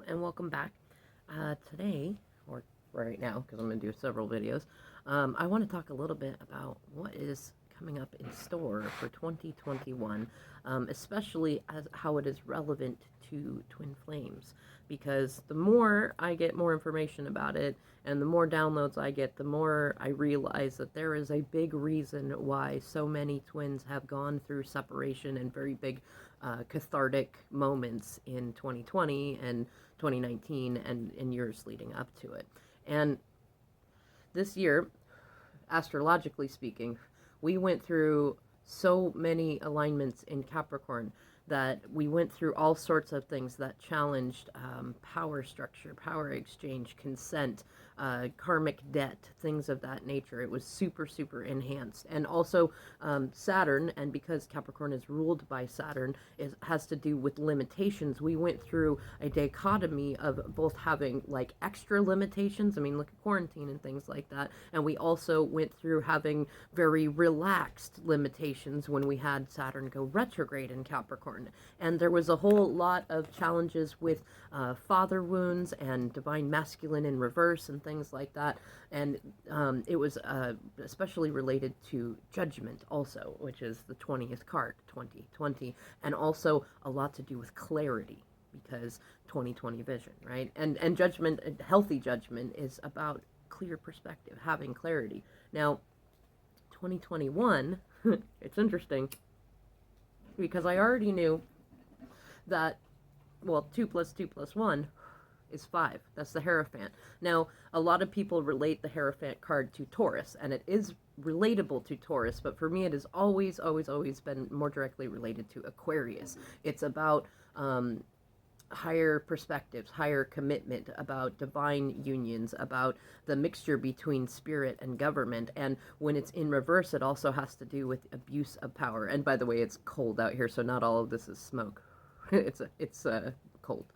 And welcome back. Today, or right now, because I'm going to do several videos, I want to talk a little bit about what is coming up in store for 2021, especially as how it is relevant to twin flames. Because the more I get more information about it, and the more downloads I get, the more I realize that there is a big reason why so many twins have gone through separation and very big cathartic moments in 2020 and 2019 and in years leading up to it. And this year, astrologically speaking, we went through so many alignments in Capricorn that we went through all sorts of things that challenged power structure, power exchange, consent, karmic debt, things of that nature. It was super, super enhanced. And also Saturn, and because Capricorn is ruled by Saturn, it has to do with limitations. We went through a dichotomy of both having like extra limitations. I mean, look at quarantine and things like that. And we also went through having very relaxed limitations when we had Saturn go retrograde in Capricorn. And there was a whole lot of challenges with father wounds and divine masculine in reverse and things like that. And it was especially related to judgment also, which is the 20th card, 2020, and also a lot to do with clarity, because 2020 vision, right? And judgment, healthy judgment, is about clear perspective, having clarity. Now, 2021, it's interesting because I already knew that, well, 2 plus 2 plus 1 is 5. That's the Hierophant. Now, a lot of people relate the Hierophant card to Taurus, and it is relatable to Taurus, but for me it has always, always, always been more directly related to Aquarius. It's about higher perspectives, higher commitment, about divine unions, about the mixture between spirit and government. And when it's in reverse, it also has to do with abuse of power. And by the way, it's cold out here, so not all of this is smoke. it's cold.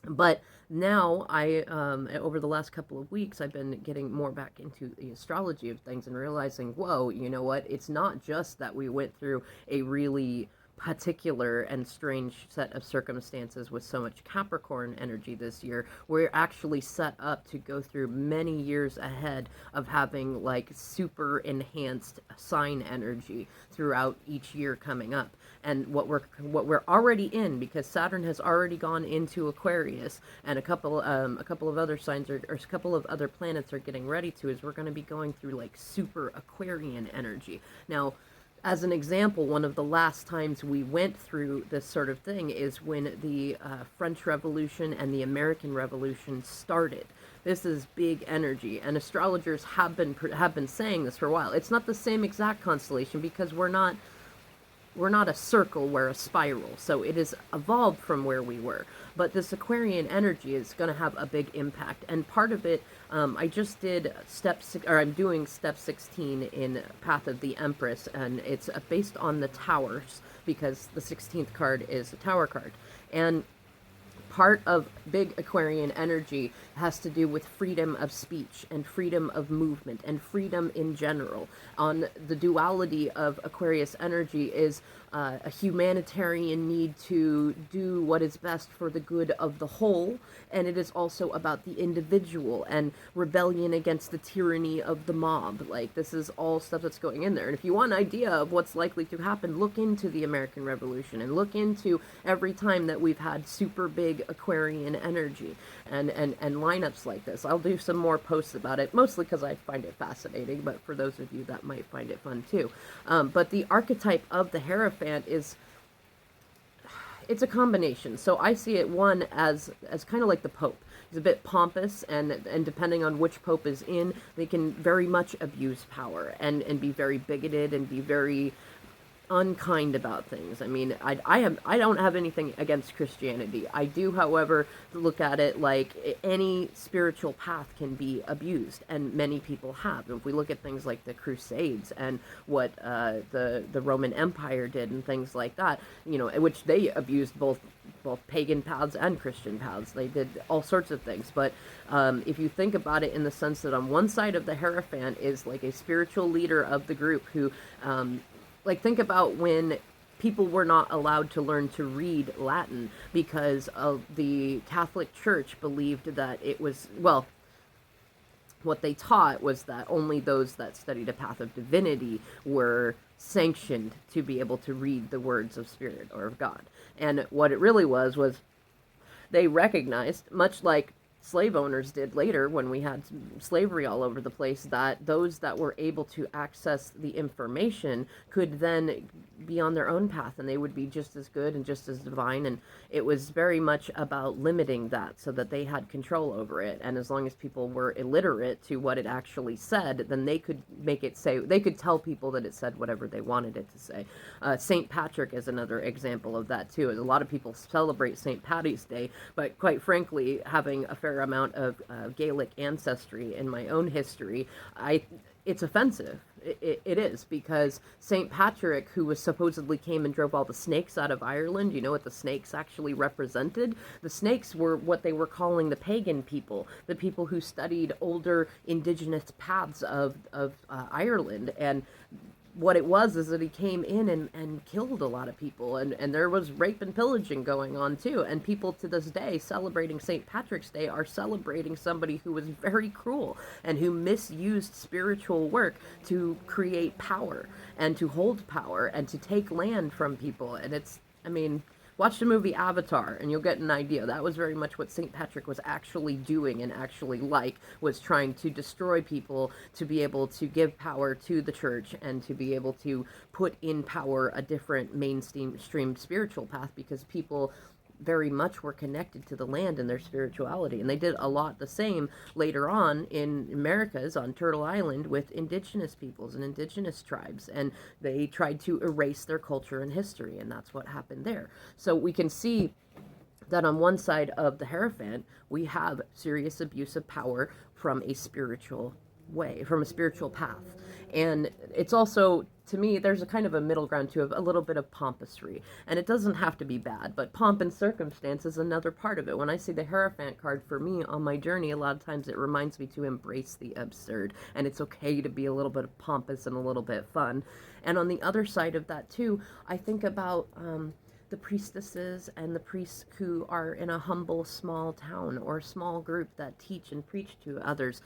But now over the last couple of weeks, I've been getting more back into the astrology of things and realizing, whoa, you know what? It's not just that we went through a really particular and strange set of circumstances with so much Capricorn energy this year. We're actually set up to go through many years ahead of having like super enhanced sign energy throughout each year coming up. And what we're already in, because Saturn has already gone into Aquarius, and a couple of other signs or a couple of other planets are getting ready to, is we're going to be going through like super Aquarian energy. Now, as an example, one of the last times we went through this sort of thing is when the French Revolution and the American Revolution started. This is big energy, and astrologers have been saying this for a while. It's not the same exact constellation because we're not a circle, we're a spiral. So it has evolved from where we were. But this Aquarian energy is going to have a big impact. And part of it, I just did I'm doing step 16 in Path of the Empress, and it's based on the towers, because the 16th card is a tower card. And part of big Aquarian energy has to do with freedom of speech and freedom of movement and freedom in general. On the duality of Aquarius energy is a humanitarian need to do what is best for the good of the whole, and it is also about the individual and rebellion against the tyranny of the mob. Like, this is all stuff that's going in there. And if you want an idea of what's likely to happen, look into the American Revolution and look into every time that we've had super big Aquarian energy and lineups like this. I'll do some more posts about it, mostly because I find it fascinating, but for those of you that might find it fun too. But the archetype of the Hierophant it's a combination. So I see it, one, as kind of like the Pope. He's a bit pompous, and depending on which Pope is in, they can very much abuse power and be very bigoted and be very unkind about things. I mean, I don't have anything against Christianity. I do, however, look at it like any spiritual path can be abused, and many people have. If we look at things like the Crusades and what the Roman Empire did and things like that, you know, which they abused both pagan paths and Christian paths. They did all sorts of things. But if you think about it in the sense that on one side of the Hierophant is like a spiritual leader of the group who like, think about when people were not allowed to learn to read Latin because of the Catholic Church believed that it was, well, what they taught was that only those that studied a path of divinity were sanctioned to be able to read the words of Spirit or of God. And what it really was they recognized, much like slave owners did later when we had slavery all over the place, that those that were able to access the information could then be on their own path, and they would be just as good and just as divine. And it was very much about limiting that so that they had control over it. And as long as people were illiterate to what it actually said, then they could make it say, they could tell people that it said whatever they wanted it to say. St. Patrick is another example of that too. A lot of people celebrate St. Paddy's Day, but quite frankly, having a fair amount of Gaelic ancestry in my own history, it's offensive. It is, because St. Patrick, who was supposedly came and drove all the snakes out of Ireland, you know what the snakes actually represented? The snakes were what they were calling the pagan people, the people who studied older indigenous paths of Ireland. And what it was is that he came in and killed a lot of people, and there was rape and pillaging going on too. And people to this day celebrating St. Patrick's Day are celebrating somebody who was very cruel and who misused spiritual work to create power and to hold power and to take land from people. And it's, I mean, watch the movie Avatar and you'll get an idea. That was very much what St. Patrick was actually doing and actually was trying to destroy people to be able to give power to the church and to be able to put in power a different mainstream spiritual path, because people very much were connected to the land and their spirituality. And they did a lot the same later on in Americas on Turtle Island with indigenous peoples and indigenous tribes. And they tried to erase their culture and history, and that's what happened there. So we can see that on one side of the Hierophant, we have serious abuse of power from a spiritual way, from a spiritual path. And it's also, to me, there's a kind of a middle ground to a little bit of pompousry. And it doesn't have to be bad, but pomp and circumstance is another part of it. When I see the Hierophant card, for me, on my journey, a lot of times it reminds me to embrace the absurd. And it's okay to be a little bit pompous and a little bit fun. And on the other side of that, too, I think about the priestesses and the priests who are in a humble small town or small group that teach and preach to others.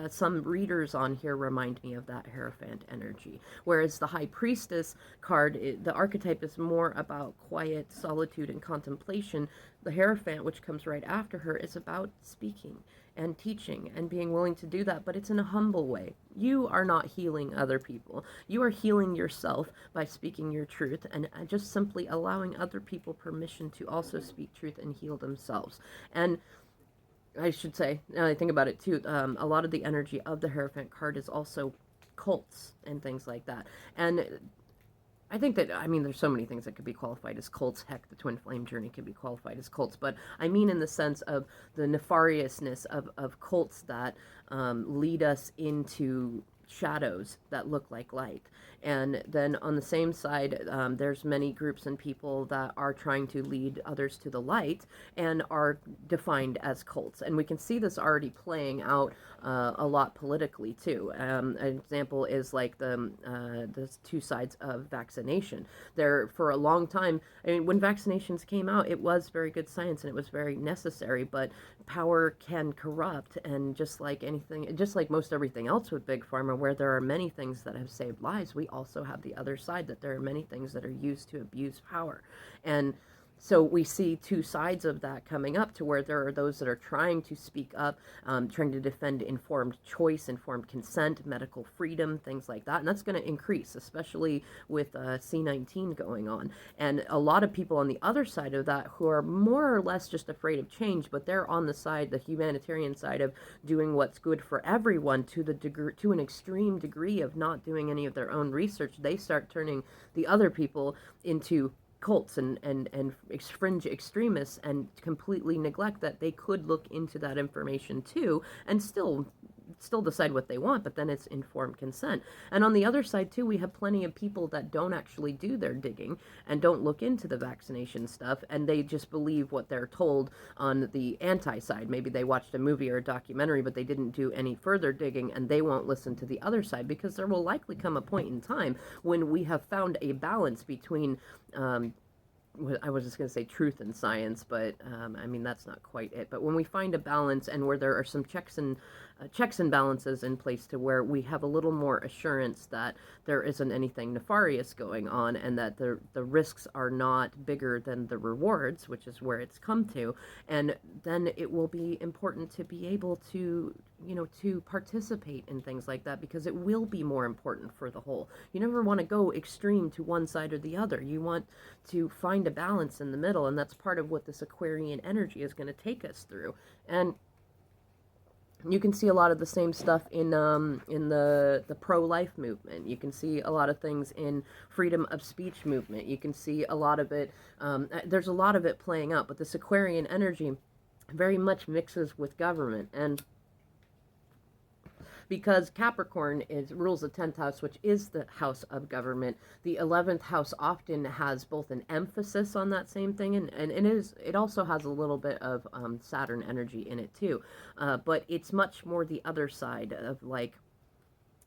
Some readers on here remind me of that Hierophant energy. Whereas the High Priestess card, the archetype is more about quiet solitude and contemplation. The Hierophant, which comes right after her, is about speaking and teaching and being willing to do that, but it's in a humble way. You are not healing other people. You are healing yourself by speaking your truth and just simply allowing other people permission to also speak truth and heal themselves. And I should say, now I think about it too, a lot of the energy of the Hierophant card is also cults and things like that. And I think that, I mean, there's so many things that could be qualified as cults. Heck, the Twin Flame journey could be qualified as cults. But I mean in the sense of the nefariousness of cults that lead us into shadows that look like light. And then on the same side, there's many groups and people that are trying to lead others to the light and are defined as cults. And we can see this already playing out a lot politically too. An example is like the two sides of vaccination. There, for a long time, I mean, when vaccinations came out, it was very good science and it was very necessary, but power can corrupt. And just like anything, just like most everything else with Big Pharma, where there are many things that have saved lives, we also have the other side, that there are many things that are used to abuse power. And so we see two sides of that coming up, to where there are those that are trying to speak up, trying to defend informed choice, informed consent, medical freedom, things like that. And that's going to increase, especially with C-19 going on. And a lot of people on the other side of that who are more or less just afraid of change, but they're on the side, the humanitarian side of doing what's good for everyone to the degree, to an extreme degree of not doing any of their own research. They start turning the other people into cults and fringe extremists, and completely neglect that they could look into that information too and still still decide what they want, but then it's informed consent. And on the other side too, we have plenty of people that don't actually do their digging and don't look into the vaccination stuff, and they just believe what they're told on the anti side. Maybe they watched a movie or a documentary, but they didn't do any further digging, and they won't listen to the other side, because there will likely come a point in time when we have found a balance between I was just going to say truth and science, but I mean, that's not quite it. But when we find a balance, and where there are some checks and balances in place, to where we have a little more assurance that there isn't anything nefarious going on, and that the risks are not bigger than the rewards, which is where it's come to, and then it will be important to be able to, to participate in things like that, because it will be more important for the whole. You never want to go extreme to one side or the other. You want to find a balance in the middle, and that's part of what this Aquarian energy is going to take us through. And you can see a lot of the same stuff in the pro-life movement. You can see a lot of things in freedom of speech movement. You can see a lot of it. There's a lot of it playing out, but this Aquarian energy very much mixes with government. And because Capricorn rules the 10th house, which is the house of government, the 11th house often has both an emphasis on that same thing, and it also has a little bit of Saturn energy in it too, but it's much more the other side of, like,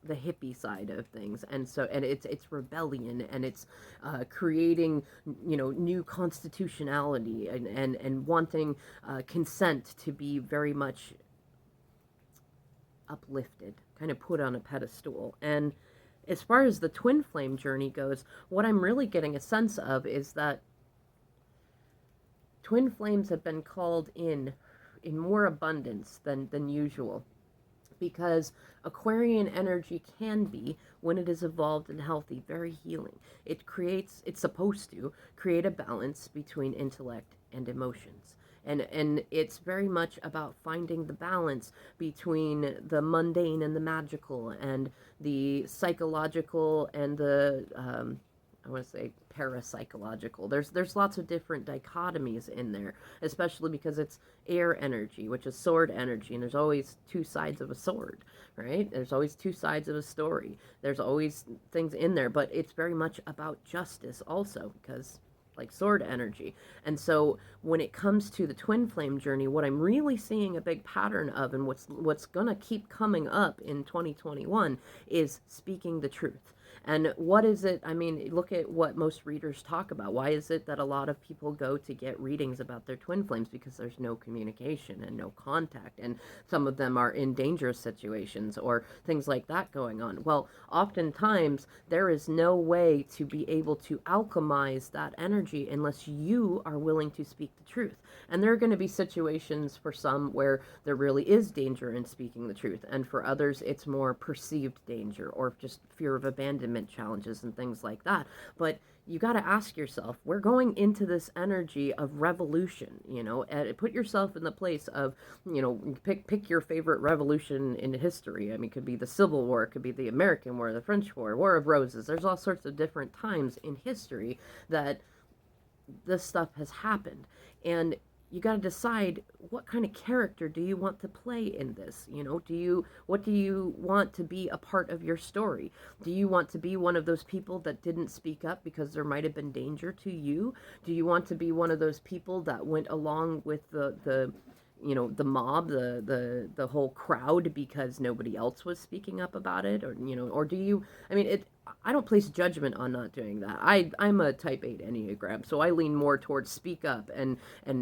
the hippie side of things. And so, and it's rebellion, and it's creating, new constitutionality, and wanting consent to be very much uplifted, kind of put on a pedestal. And as far as the twin flame journey goes, what I'm really getting a sense of is that twin flames have been called in more abundance than usual, because Aquarian energy can be, when it is evolved and healthy, very healing. It's supposed to create a balance between intellect and emotions. And it's very much about finding the balance between the mundane and the magical, and the psychological and the, I want to say, parapsychological. There's lots of different dichotomies in there, especially because it's air energy, which is sword energy, and there's always two sides of a sword, right? There's always two sides of a story. There's always things in there, but it's very much about justice also, because like sword energy. And so when it comes to the twin flame journey, what I'm really seeing a big pattern of, and what's gonna keep coming up in 2021, is speaking the truth. And what is it? I mean, look at what most readers talk about. Why is it that a lot of people go to get readings about their twin flames? Because there's no communication and no contact, and some of them are in dangerous situations or things like that going on. Well, oftentimes there is no way to be able to alchemize that energy unless you are willing to speak the truth. And there are going to be situations for some where there really is danger in speaking the truth, and for others it's more perceived danger or just fear of abandonment challenges and things like that. But you got to ask yourself, we're going into this energy of revolution, and put yourself in the place of, pick your favorite revolution in history. I mean, it could be the Civil War, it could be the American War, the French War, War of Roses. There's all sorts of different times in history that this stuff has happened. And you got to decide, what kind of character do you want to play in this? What do you want to be a part of your story? Do you want to be one of those people that didn't speak up because there might have been danger to you? Do you want to be one of those people that went along with the mob, the whole crowd, because nobody else was speaking up about it? Or do you, I don't place judgment on not doing that. I'm a type 8 Enneagram, so I lean more towards speak up and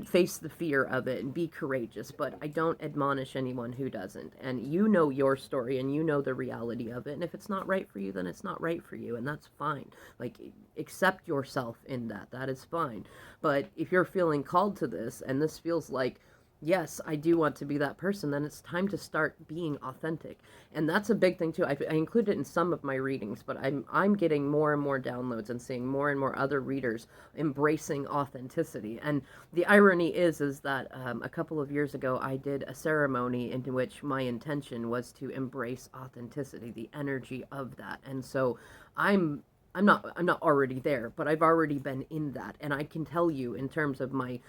face the fear of it and be courageous, but I don't admonish anyone who doesn't. And you know your story, and you know the reality of it, and if it's not right for you, then it's not right for you, and that's fine. Like, accept yourself in that. That is fine. But if you're feeling called to this, and this feels like, yes, I do want to be that person, then it's time to start being authentic. And that's a big thing too. I include it in some of my readings, but I'm getting more and more downloads and seeing more and more other readers embracing authenticity. And the irony is that a couple of years ago, I did a ceremony in which my intention was to embrace authenticity, the energy of that. And so I'm I'm not already there, but I've already been in that, and I can tell you in terms of my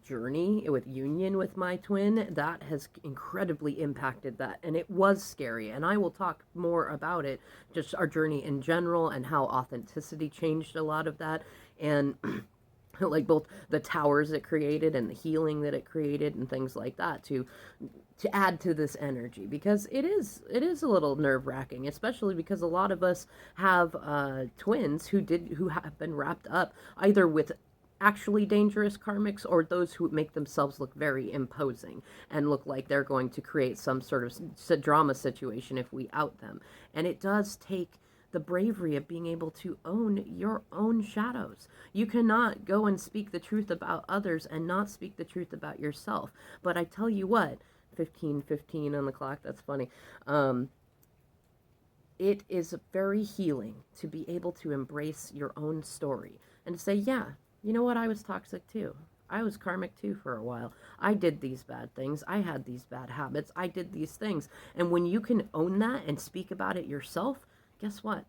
journey with union with my twin, that has incredibly impacted that, and it was scary, and I will talk more about it, just our journey in general and how authenticity changed a lot of that, and like both the towers it created and the healing that it created and things like that to add to this energy, because it is a little nerve-wracking, especially because a lot of us have twins who have been wrapped up either with actually dangerous karmics or those who make themselves look very imposing and look like they're going to create some sort of drama situation if we out them. And it does take the bravery of being able to own your own shadows. You cannot go and speak the truth about others and not speak the truth about yourself. But I tell you what, 15:15 on the clock, that's funny. It is very healing to be able to embrace your own story and to say, yeah, you know what, I was toxic too. I was karmic too for a while. I did these bad things. I had these bad habits. I did these things. And when you can own that and speak about it yourself, guess what?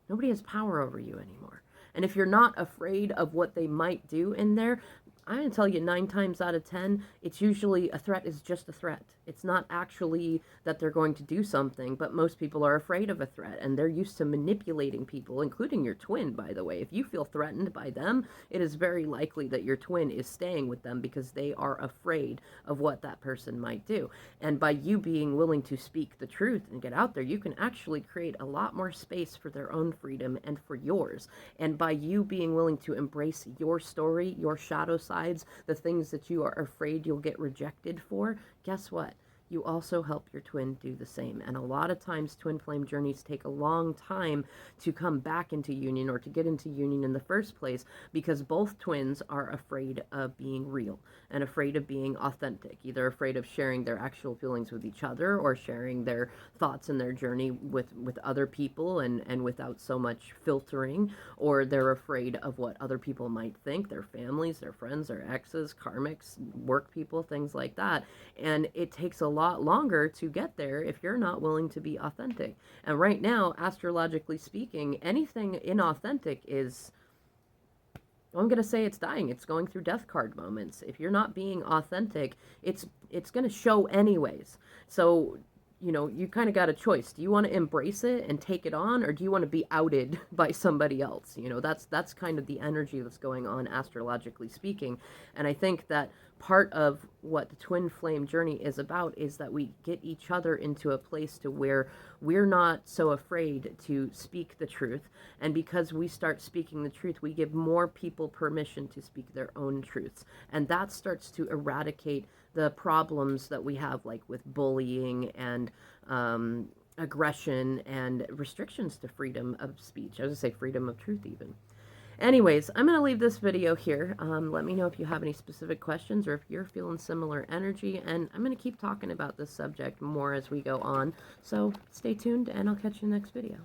Nobody has power over you anymore. And if you're not afraid of what they might do in there, I'm going to tell you 9 times out of 10, it's usually a threat is just a threat. It's not actually that they're going to do something, but most people are afraid of a threat, and they're used to manipulating people, including your twin, by the way. If you feel threatened by them, it is very likely that your twin is staying with them because they are afraid of what that person might do. And by you being willing to speak the truth and get out there, you can actually create a lot more space for their own freedom and for yours. And by you being willing to embrace your story, your shadow sides, the things that you are afraid you'll get rejected for, guess what? You also help your twin do the same. And a lot of times twin flame journeys take a long time to come back into union or to get into union in the first place, because both twins are afraid of being real and afraid of being authentic, either afraid of sharing their actual feelings with each other or sharing their thoughts and their journey with other people and without so much filtering, or they're afraid of what other people might think, their families, their friends, their exes, karmics, work people, things like that. And it takes a lot longer to get there if you're not willing to be authentic. And right now, astrologically speaking, anything inauthentic is, I'm going to say it's dying. It's going through death card moments. If you're not being authentic, it's going to show anyways. So, you know, you kind of got a choice. Do you want to embrace it and take it on, or do you want to be outed by somebody else? You know, that's kind of the energy that's going on astrologically speaking. And I think that part of what the twin flame journey is about is that we get each other into a place to where we're not so afraid to speak the truth. And because we start speaking the truth, we give more people permission to speak their own truths. And that starts to eradicate the problems that we have, like with bullying and aggression and restrictions to freedom of speech. I was going to say freedom of truth even. Anyways, I'm going to leave this video here. Let me know if you have any specific questions or if you're feeling similar energy. And I'm going to keep talking about this subject more as we go on. So stay tuned, and I'll catch you in the next video.